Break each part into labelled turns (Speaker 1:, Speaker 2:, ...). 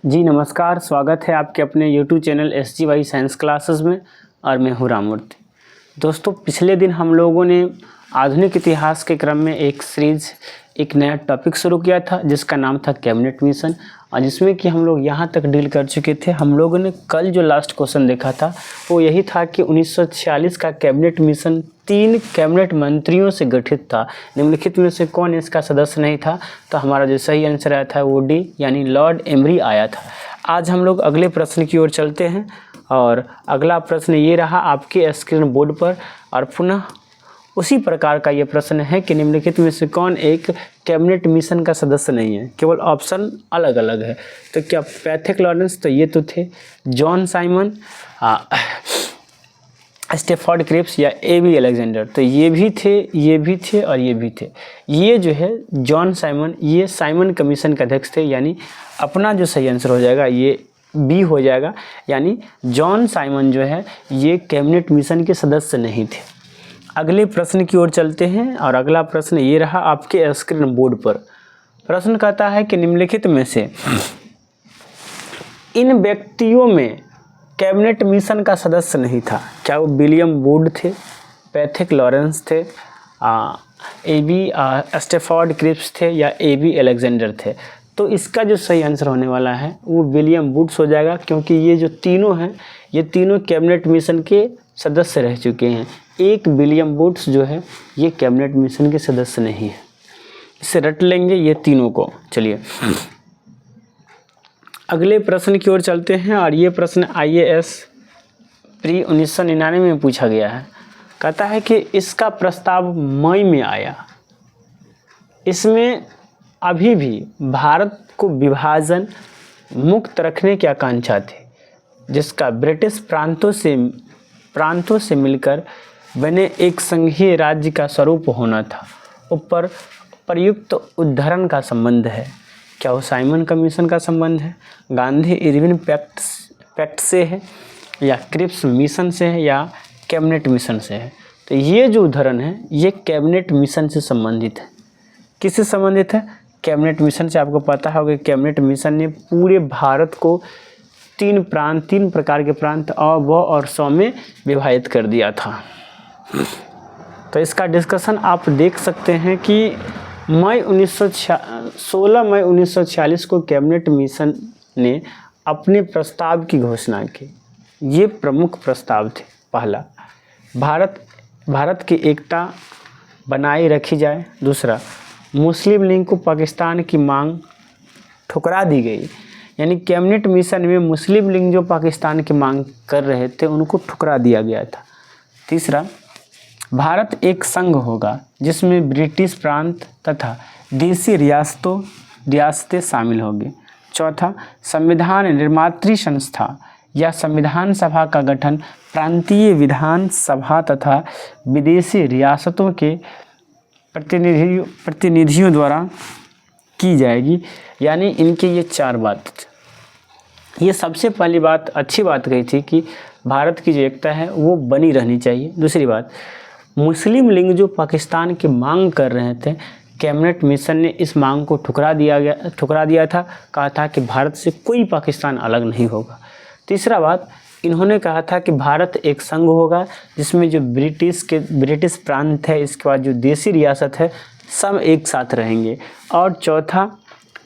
Speaker 1: जी नमस्कार, स्वागत है आपके अपने YouTube channel SGY science classes में और मैं हूँ राममूर्ति। दोस्तों, पिछले दिन हम लोगों ने आधुनिक इतिहास के क्रम में एक सीरीज़, एक नया टॉपिक शुरू किया था जिसका नाम था कैबिनेट मिशन, और जिसमें कि हम लोग यहाँ तक डील कर चुके थे। हम लोगों ने कल जो लास्ट क्वेश्चन देखा था वो यही था कि 1946 का कैबिनेट मिशन 3 कैबिनेट मंत्रियों से गठित था। निम्नलिखित में से कौन इसका सदस्य नहीं था? तो हमारा जो सही आंसर आया था वो डी यानी लॉर्ड एमरी आया था। आज हम लोग अगले प्रश्न की ओर चलते हैं और अगला प्रश्न ये रहा आपके स्क्रीन बोर्ड पर, और पुनः उसी प्रकार का ये प्रश्न है कि निम्नलिखित में से कौन एक कैबिनेट मिशन का सदस्य नहीं है। केवल ऑप्शन अलग अलग है। तो क्या पैथिक लॉरेंस, तो ये तो थे। जॉन साइमन, स्टेफर्ड क्रिप्स या A.B. अलेक्जेंडर, तो ये भी थे, ये भी थे और ये भी थे। ये जो है जॉन साइमन, ये साइमन कमीशन के अध्यक्ष थे, यानी अपना जो सही आंसर हो जाएगा ये बी हो जाएगा। यानी जॉन साइमन जो है ये कैबिनेट मिशन के सदस्य नहीं थे। अगले प्रश्न की ओर चलते हैं और अगला प्रश्न ये रहा आपके स्क्रीन बोर्ड पर। प्रश्न कहता है कि निम्नलिखित में से इन व्यक्तियों में कैबिनेट मिशन का सदस्य नहीं था। क्या वो विलियम वुड थे, पैथिक लॉरेंस थे, स्टेफर्ड क्रिप्स थे या A.B. अलेक्जेंडर थे? तो इसका जो सही आंसर होने वाला है वो विलियम वुड्स हो जाएगा, क्योंकि ये जो तीनों हैं ये तीनों कैबिनेट मिशन के सदस्य रह चुके हैं। एक विलियम वुड्स जो है ये कैबिनेट मिशन के सदस्य नहीं है। इसे रट लेंगे ये तीनों को। चलिए अगले प्रश्न की ओर चलते हैं, और ये प्रश्न IAS प्री 1999 में पूछा गया है। कहता है कि इसका प्रस्ताव मई में आया। इसमें अभी भी भारत को विभाजन मुक्त रखने की आकांक्षा थी, जिसका ब्रिटिश प्रांतों से मिलकर बने एक संघीय राज्य का स्वरूप होना था। ऊपर प्रयुक्त उद्धरण का संबंध है। क्या वो साइमन कमीशन का संबंध है, गांधी इरविन पैक्ट से है, या क्रिप्स मिशन से है, या कैबिनेट मिशन से है? तो ये जो उदाहरण है ये कैबिनेट मिशन से संबंधित है। किससे संबंधित है? कैबिनेट मिशन से। आपको पता होगा कैबिनेट मिशन ने पूरे भारत को तीन प्रकार के प्रांत अ, ब और स में विभाजित कर दिया था। तो इसका डिस्कशन आप देख सकते हैं कि 16 मई 1946 को कैबिनेट मिशन ने अपने प्रस्ताव की घोषणा की। ये प्रमुख प्रस्ताव थे। पहला, भारत की एकता बनाए रखी जाए। दूसरा, मुस्लिम लीग को पाकिस्तान की मांग ठुकरा दी गई, यानी कैबिनेट मिशन में मुस्लिम लीग जो पाकिस्तान की मांग कर रहे थे उनको ठुकरा दिया गया था। तीसरा, भारत एक संघ होगा जिसमें ब्रिटिश प्रांत तथा देसी रियासतें शामिल होंगी। चौथा, संविधान निर्मात्री संस्था या संविधान सभा का गठन प्रांतीय विधान सभा तथा विदेशी रियासतों के प्रतिनिधियों द्वारा की जाएगी। यानी इनकी ये 4 बात। ये सबसे पहली बात, अच्छी बात कही थी कि भारत की जो एकता है वो बनी रहनी चाहिए। दूसरी बात, मुस्लिम लीग जो पाकिस्तान की मांग कर रहे थे, कैबिनेट मिशन ने इस मांग को ठुकरा दिया था। कहा था कि भारत से कोई पाकिस्तान अलग नहीं होगा। तीसरा बात, इन्होंने कहा था कि भारत एक संघ होगा जिसमें जो ब्रिटिश प्रांत है, इसके बाद जो देसी रियासत है, सब एक साथ रहेंगे। और चौथा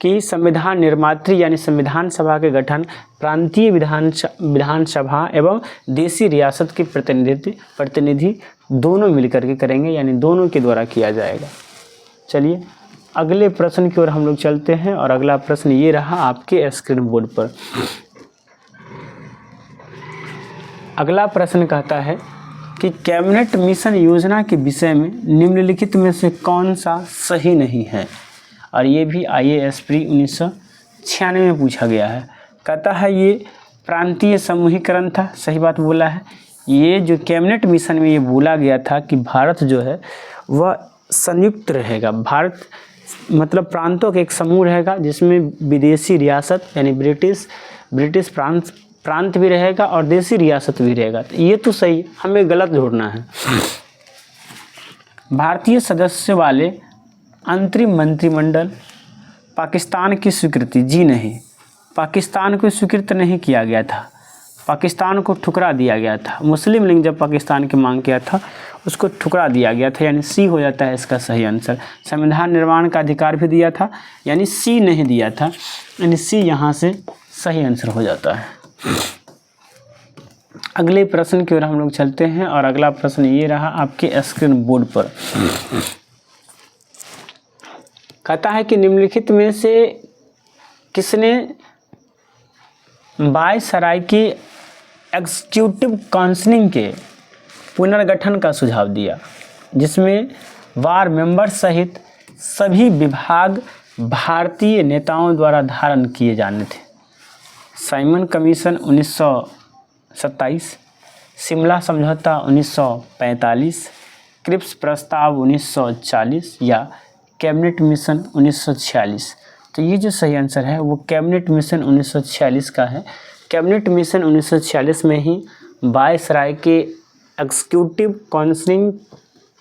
Speaker 1: कि संविधान निर्मात्री यानी संविधान सभा के गठन प्रांतीय विधान सभा एवं देसी रियासत के प्रतिनिधि दोनों मिलकर के करेंगे, यानी दोनों के द्वारा किया जाएगा। चलिए अगले प्रश्न की ओर हम लोग चलते हैं, और अगला प्रश्न ये रहा आपके स्क्रीन बोर्ड पर। अगला प्रश्न कहता है कि कैबिनेट मिशन योजना के विषय में निम्नलिखित में से कौन सा सही नहीं है? और ये भी IAS प्री 1996 में पूछा गया है। कहता है ये प्रांतीय समूहीकरण था। सही बात बोला है। ये जो कैबिनेट मिशन में ये बोला गया था कि भारत जो है वह संयुक्त रहेगा। भारत मतलब प्रांतों का एक समूह रहेगा जिसमें विदेशी रियासत यानी ब्रिटिश प्रांत भी रहेगा और देसी रियासत भी रहेगा। तो ये तो सही, हमें गलत ढूंढना है। भारतीय सदस्य वाले अंतरिम मंत्रिमंडल पाकिस्तान की स्वीकृति जी नहीं। पाकिस्तान को स्वीकृत नहीं किया गया था, पाकिस्तान को ठुकरा दिया गया था। मुस्लिम लीग जब पाकिस्तान की मांग किया था उसको ठुकरा दिया गया था, यानी सी हो जाता है इसका सही आंसर। संविधान निर्माण का अधिकार भी दिया था, यानी सी नहीं दिया था, यानी सी यहाँ से सही आंसर हो जाता है। अगले प्रश्न की ओर हम लोग चलते हैं और अगला प्रश्न ये रहा आपके स्क्रीन बोर्ड पर। कहता है कि निम्नलिखित में से किसने वायसराय की एग्जीक्यूटिव काउंसिल के पुनर्गठन का सुझाव दिया, जिसमें वार मेंबर सहित सभी विभाग भारतीय नेताओं द्वारा धारण किए जाने थे। साइमन कमीशन 1927, शिमला समझौता 1945, क्रिप्स प्रस्ताव 1940 या कैबिनेट मिशन 1946। तो ये जो सही आंसर है वो कैबिनेट मिशन 1946 का है। कैबिनेट मिशन 1946 में ही वायसराय के एग्जीक्यूटिव काउंसिल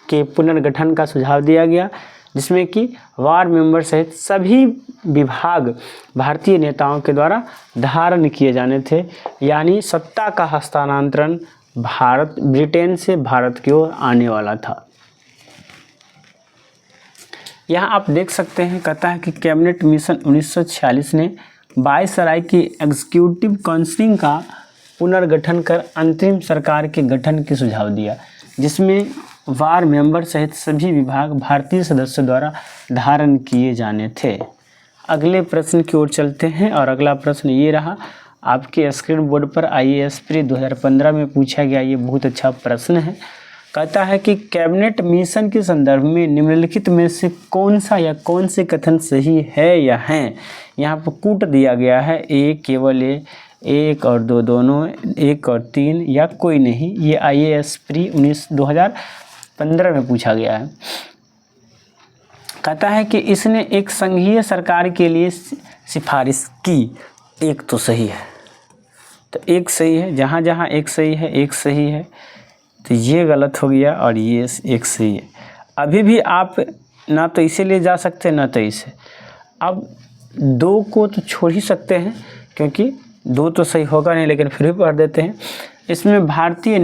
Speaker 1: के पुनर्गठन का सुझाव दिया गया, जिसमें कि वार मेंबर सहित सभी विभाग भारतीय नेताओं के द्वारा धारण किए जाने थे, यानी सत्ता का हस्तांतरण ब्रिटेन से भारत की ओर आने वाला था। यहाँ आप देख सकते हैं, कहता है कि कैबिनेट मिशन 1946 ने वायसराय की एग्जीक्यूटिव काउंसिल का पुनर्गठन कर अंतरिम सरकार के गठन की सुझाव दिया, जिसमें वार मेंबर सहित सभी विभाग भारतीय सदस्यों द्वारा धारण किए जाने थे। अगले प्रश्न की ओर चलते हैं और अगला प्रश्न ये रहा आपके स्क्रीन बोर्ड पर। IAS प्री 2015 में पूछा गया, ये बहुत अच्छा प्रश्न है। कहता है कि कैबिनेट मिशन के संदर्भ में निम्नलिखित में से कौन सा या कौन से कथन सही है या हैं। यहाँ पर कूट दिया गया है, ए केवल ए, एक और दो दोनों, एक और तीन या कोई नहीं। ये IAS प्री 2015 में पूछा गया है। कहता है कि इसने एक संघीय सरकार के लिए सिफारिश की, एक तो सही है, तो एक सही है, जहाँ जहाँ एक सही है एक सही है, तो ये गलत हो गया और ये एक सही है। अभी भी आप ना तो इसे ले जा सकते ना तो इसे, अब दो को तो छोड़ ही सकते हैं क्योंकि दो तो सही होगा नहीं, लेकिन फिर भी पढ़ देते हैं। इसमें भारतीय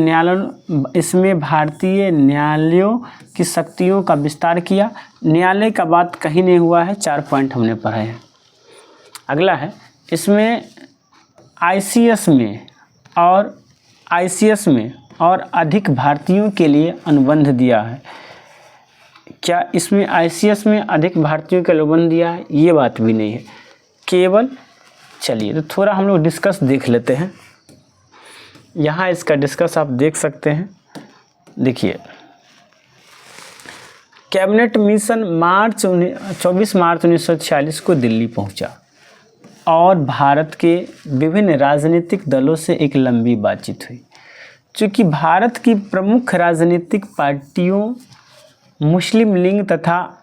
Speaker 1: न्यायालयों की शक्तियों का विस्तार किया। न्यायालय का बात कहीं नहीं हुआ है, 4 पॉइंट हमने पढ़े हैं। अगला है, इसमें ICS में और अधिक भारतीयों के लिए अनुबंध दिया है। क्या इसमें ICS में अधिक भारतीयों के अनुबंध दिया है? ये बात भी नहीं है, केवल चलिए तो थोड़ा हम लोग डिस्कस देख लेते हैं। यहाँ इसका डिस्कस आप देख सकते हैं। देखिए, कैबिनेट मिशन 24 मार्च 1946 को दिल्ली पहुंचा और भारत के विभिन्न राजनीतिक दलों से एक लंबी बातचीत हुई। चूँकि भारत की प्रमुख राजनीतिक पार्टियों मुस्लिम लीग तथा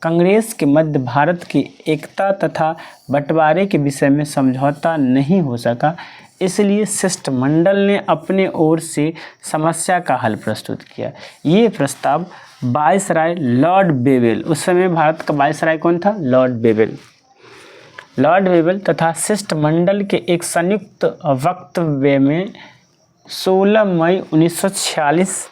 Speaker 1: कांग्रेस के मध्य भारत की एकता तथा बंटवारे के विषय में समझौता नहीं हो सका, इसलिए शिष्टमंडल ने अपने ओर से समस्या का हल प्रस्तुत किया। ये प्रस्ताव वायसराय लॉर्ड बेवेल, उस समय भारत का वायसराय कौन था? लॉर्ड बेवेल तथा शिष्टमंडल के एक संयुक्त वक्तव्य में 16 मई 1946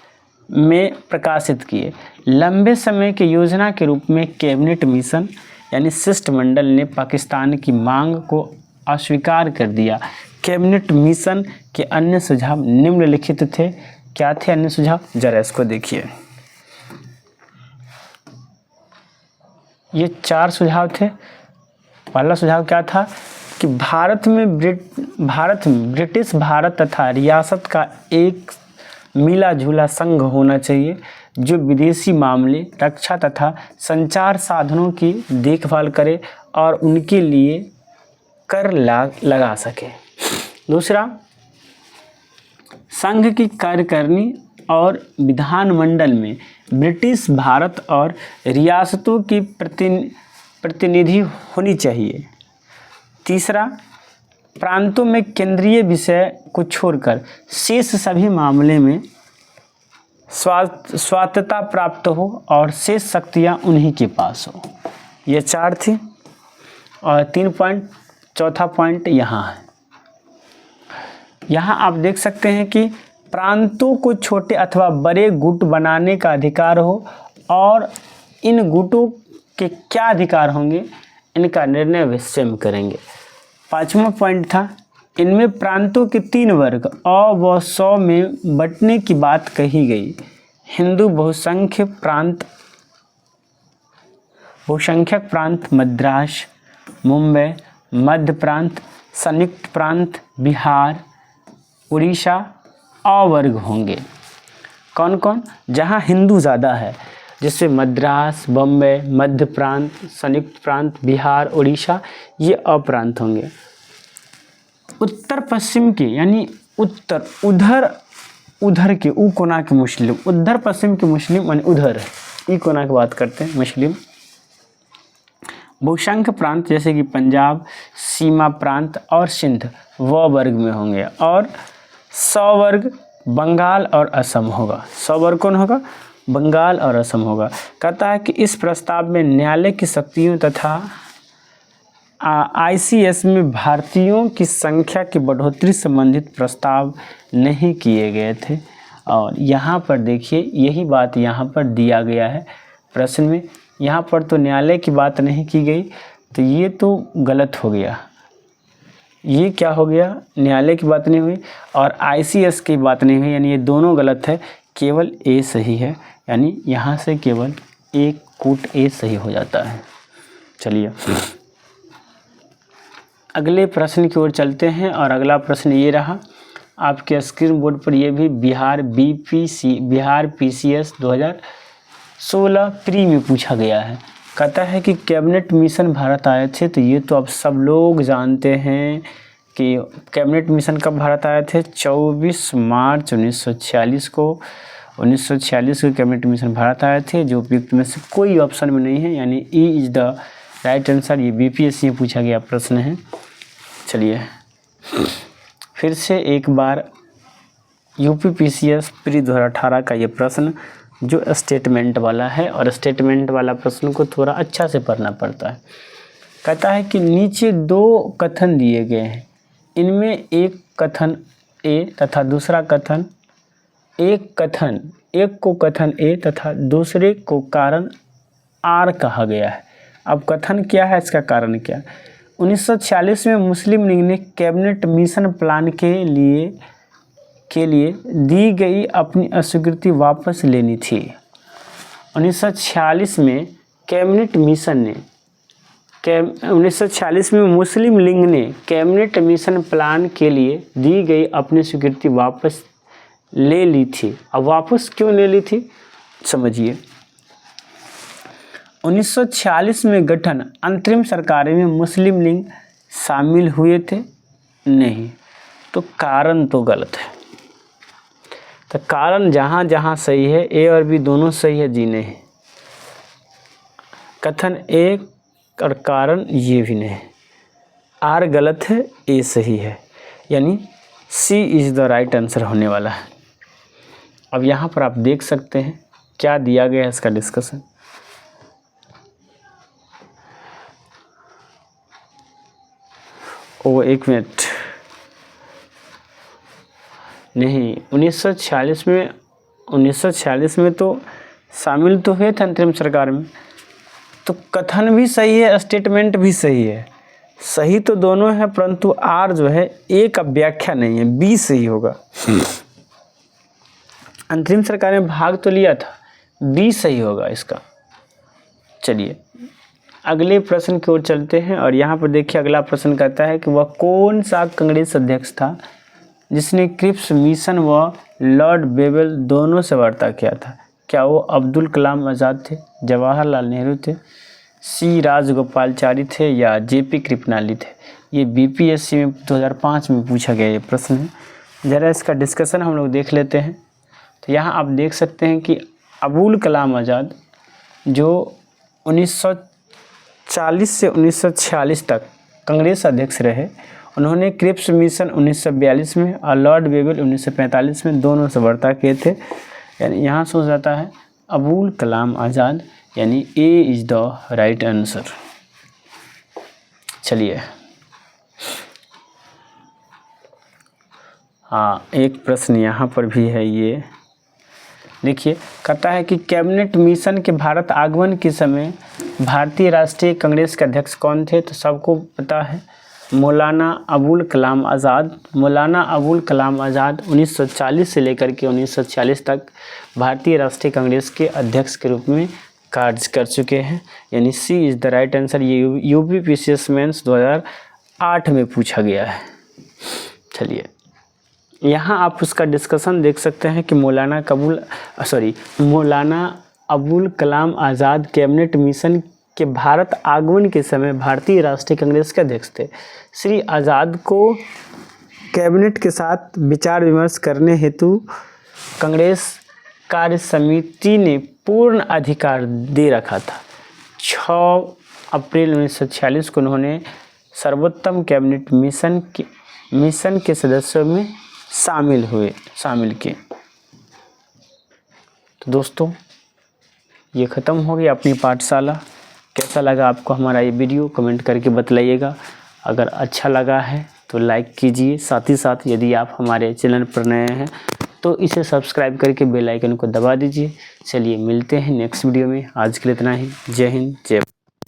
Speaker 1: में प्रकाशित किए। लंबे समय की योजना के रूप में कैबिनेट मिशन यानी शिष्टमंडल ने पाकिस्तान की मांग को अस्वीकार कर दिया। कैबिनेट मिशन के अन्य सुझाव निम्नलिखित थे। क्या थे अन्य सुझाव? जरा इसको देखिए। ये 4 सुझाव थे। पहला सुझाव क्या था कि भारत में ब्रिटिश भारत तथा रियासत का एक मिला जुला संघ होना चाहिए जो विदेशी मामले, रक्षा तथा संचार साधनों की देखभाल करे और उनके लिए कर लगा सके। दूसरा, संघ की कार्यकारिणी और विधानमंडल में ब्रिटिश भारत और रियासतों की प्रतिनिधि होनी चाहिए। तीसरा, प्रांतों में केंद्रीय विषय को छोड़कर शेष सभी मामले में स्वायत्तता प्राप्त हो और शेष शक्तियाँ उन्हीं के पास हो। ये 4 थी। और 3 पॉइंट चौथा पॉइंट यहाँ है। यहाँ आप देख सकते हैं कि प्रांतों को छोटे अथवा बड़े गुट बनाने का अधिकार हो और इन गुटों के क्या अधिकार होंगे, इनका निर्णय वे स्वयं करेंगे। पाँचवा पॉइंट था, इनमें प्रांतों के 3 वर्ग अ व सौ में बंटने की बात कही गई। हिंदू बहुसंख्यक प्रांत मद्रास, मुंबई, मध्य प्रांत, संयुक्त प्रांत, बिहार, उड़ीसा अवर्ग होंगे। कौन कौन? जहाँ हिंदू ज़्यादा है, जैसे मद्रास, बम्बई, मध्य प्रांत, संयुक्त प्रांत, बिहार, उड़ीसा, ये अप्रांत होंगे। उत्तर पश्चिम के यानी उधर के ऊ कोना के मुस्लिम, उधर पश्चिम के मुस्लिम यानी उधर ई कोना की बात करते हैं मुस्लिम। बहुसंख्यक प्रांत जैसे कि पंजाब, सीमा प्रांत और सिंध व वर्ग में होंगे और 100 वर्ग बंगाल और असम होगा। 100 वर्ग कौन होगा? बंगाल और असम होगा। कहता है कि इस प्रस्ताव में न्यायालय की शक्तियों तथा ICS में भारतीयों की संख्या की बढ़ोतरी संबंधित प्रस्ताव नहीं किए गए थे। और यहाँ पर देखिए यही बात यहाँ पर दिया गया है प्रश्न में। यहाँ पर तो न्यायालय की बात नहीं की गई, तो ये तो गलत हो गया। ये क्या हो गया? न्यायालय की बात नहीं हुई और ICS की बात नहीं हुई, यानी ये दोनों गलत है, केवल A सही है। यानी यहाँ से केवल एक कूट A सही हो जाता है। चलिए अगले प्रश्न की ओर चलते हैं और अगला प्रश्न ये रहा आपके स्क्रीन बोर्ड पर। ये भी बिहार PCS 2016 प्री में पूछा गया है। कहता है कि कैबिनेट मिशन भारत आए थे, तो ये तो अब सब लोग जानते हैं कि कैबिनेट मिशन कब भारत आए थे? 24 मार्च 1946 को। 1946 को कैबिनेट मिशन भारत आए थे, जो उपयुक्त में से कोई ऑप्शन में नहीं है, यानी E is the right answer. ये BPSC में पूछा गया प्रश्न है। चलिए फिर से एक बार UP PCS प्री 2018 का ये प्रश्न जो स्टेटमेंट वाला है, और स्टेटमेंट वाला प्रश्न को थोड़ा अच्छा से पढ़ना पड़ता है। कहता है कि नीचे 2 कथन दिए गए हैं, इनमें एक कथन A तथा दूसरा कथन एक को कथन A तथा दूसरे को कारण R कहा गया है। अब कथन क्या है, इसका कारण क्या है? 1946 में मुस्लिम लीग ने कैबिनेट मिशन प्लान के लिए दी गई अपनी अस्वीकृति वापस लेनी थी। 1946 में कैबिनेट मिशन ने 1946 में मुस्लिम लीग ने कैबिनेट मिशन प्लान के लिए दी गई अपनी स्वीकृति वापस ले ली थी। अब वापस क्यों ले ली थी समझिए। 1946 में गठन अंतरिम सरकारें में मुस्लिम लीग शामिल हुए थे? नहीं, तो कारण तो गलत है। तो कारण जहाँ जहाँ सही है, A और B दोनों सही है, जी नहीं। कथन A और कारण ये भी नहीं। R गलत है, A सही है, यानी C is the right answer होने वाला है। अब यहाँ पर आप देख सकते हैं क्या दिया गया है, इसका डिस्कशन। एक मिनट, नहीं, 1946 में तो शामिल तो हुए थे अंतरिम सरकार में, तो कथन भी सही है, स्टेटमेंट भी सही है, सही तो दोनों है, परंतु R जो है A का व्याख्या नहीं है, B सही होगा। अंतरिम सरकार में भाग तो लिया था, B सही होगा इसका। चलिए अगले प्रश्न की ओर चलते हैं और यहाँ पर देखिए अगला प्रश्न कहता है कि वह कौन सा कांग्रेस अध्यक्ष था जिसने क्रिप्स मिशन व लॉर्ड बेवेल दोनों से वार्ता किया था? क्या वो अब्दुल कलाम आज़ाद थे, जवाहरलाल नेहरू थे, C राजगोपालाचारी थे या JP कृपलानी थे? ये BPSC में 2005 में पूछा गया ये प्रश्न है। ज़रा इसका डिस्कशन हम लोग देख लेते हैं। तो यहाँ आप देख सकते हैं कि अबुल कलाम आज़ाद जो 1940 से 1946 तक कांग्रेस अध्यक्ष रहे, उन्होंने क्रिप्स मिशन 1942 में और लॉर्ड बेवेल 1945 में दोनों से वार्ता किए थे। यानी यहाँ सोच जाता है अबुल कलाम आज़ाद, यानी A is the right answer. चलिए हाँ, एक प्रश्न यहाँ पर भी है, ये देखिए, कहता है कि कैबिनेट मिशन के भारत आगमन के समय भारतीय राष्ट्रीय कांग्रेस के अध्यक्ष कौन थे? तो सबको पता है, मौलाना अबुल कलाम आज़ाद। मौलाना अबुल कलाम आज़ाद 1940 से लेकर के 1946 तक भारतीय राष्ट्रीय कांग्रेस के अध्यक्ष के रूप में कार्य कर चुके हैं, यानी सी इज़ द राइट आंसर। ये यूपीपीसीएस मेंस 2008 में पूछा गया है। चलिए, यहाँ आप उसका डिस्कशन देख सकते हैं कि मौलाना अबुल कलाम आज़ाद कैबिनेट मिशन के भारत आगमन के समय भारतीय राष्ट्रीय कांग्रेस के अध्यक्ष थे। श्री आज़ाद को कैबिनेट के साथ विचार विमर्श करने हेतु कांग्रेस कार्य समिति ने पूर्ण अधिकार दे रखा था। 6 अप्रैल 1946 को उन्होंने सर्वोत्तम कैबिनेट मिशन के सदस्यों में शामिल किए। तो दोस्तों, ये ख़त्म हो गया अपनी पाठशाला। कैसा लगा आपको हमारा ये वीडियो, कमेंट करके बतलाइएगा। अगर अच्छा लगा है तो लाइक कीजिए, साथ ही साथ यदि आप हमारे चैनल पर नए हैं तो इसे सब्सक्राइब करके बेल आइकन को दबा दीजिए। चलिए, मिलते हैं नेक्स्ट वीडियो में। आज के लिए इतना ही। जय हिंद, जय भारत।